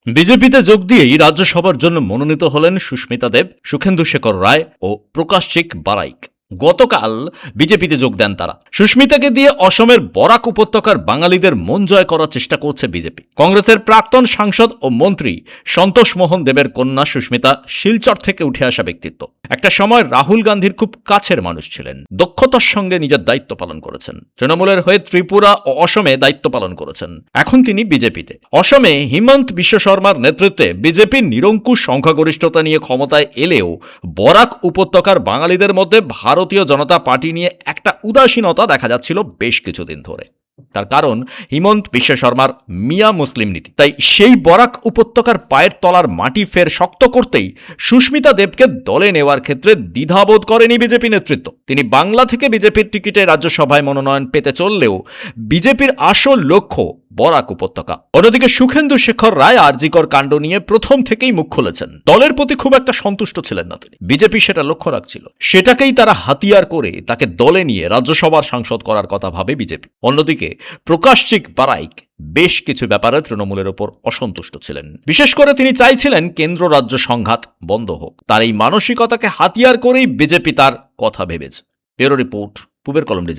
বিজেপিতে যোগ দিয়েই রাজ্যসভার জন্য মনোনীত হলেন সুস্মিতা দেব, সুখেন্দু শেখর রায় ও প্রকাশচিক বারাইক। গতকাল বিজেপিতে যোগ দেন তারা। সুস্মিতাকে দিয়ে অসমের বরাক উপত্যকার বাঙালিদের মন জয় করার চেষ্টা করছে বিজেপি। কংগ্রেসের প্রাক্তন সাংসদ ও মন্ত্রী সন্তোষ মোহন দেবের কন্যা সুস্মিতা শিলচর থেকে উঠে আসা ব্যক্তিত্ব। একটা সময় রাহুল গান্ধীর খুব কাছের মানুষ ছিলেন। দক্ষতার সঙ্গে নিজের দায়িত্ব পালন করেছেন। তৃণমূলের হয়ে ত্রিপুরা ও অসমে দায়িত্ব পালন করেছেন। এখন তিনি বিজেপিতে। অসমে হিমন্ত বিশ্ব শর্মার নেতৃত্বে বিজেপির নিরঙ্কুশ সংখ্যাগরিষ্ঠতা নিয়ে ক্ষমতায় এলেও বরাক উপত্যকার বাঙালিদের মধ্যে ভারতীয় জনতা পার্টি নিয়ে একটা উদাসীনতা দেখা যাচ্ছিল বেশ কিছুদিন ধরে। তার কারণ হিমন্ত বিশ্ব শর্মার মিয়া মুসলিম নীতি। তাই সেই বরাক উপত্যকার পায়ের তলার মাটি ফের শক্ত করতেই সুস্মিতা দেবকে দলে নেওয়ার ক্ষেত্রে দ্বিধাবোধ করেনি বিজেপি নেতৃত্ব। তিনি বাংলা থেকে বিজেপির টিকিটে রাজ্যসভায় মনোনয়ন পেতে চললেও বিজেপির আসল লক্ষ্য বরাক উপত্যকা। অন্যদিকে সুখেন্দু শেখর রায় আরজিকর কাণ্ড নিয়ে প্রথম থেকেই মুখ খুলেছেন। দলের প্রতি খুব একটা সন্তুষ্ট ছিলেন না তিনি। বিজেপি সেটা লক্ষ্য রাখছিল। সেটাকেই তারা হাতিয়ার করে তাকে দলে নিয়ে রাজ্যসভার সাংসদ করার কথা ভাবে বিজেপি। অন্যদিকে প্রকাশচিক বারাইক বেশ কিছু ব্যাপারে তৃণমূলের ওপর অসন্তুষ্ট ছিলেন। বিশেষ করে তিনি চাইছিলেন কেন্দ্র রাজ্য সংঘাত বন্ধ হোক। তার এই মানসিকতাকে হাতিয়ার করেই বিজেপি তার কথা ভেবেছে। ব্যুরো রিপোর্ট, পূবের কলম ডিজিটাল।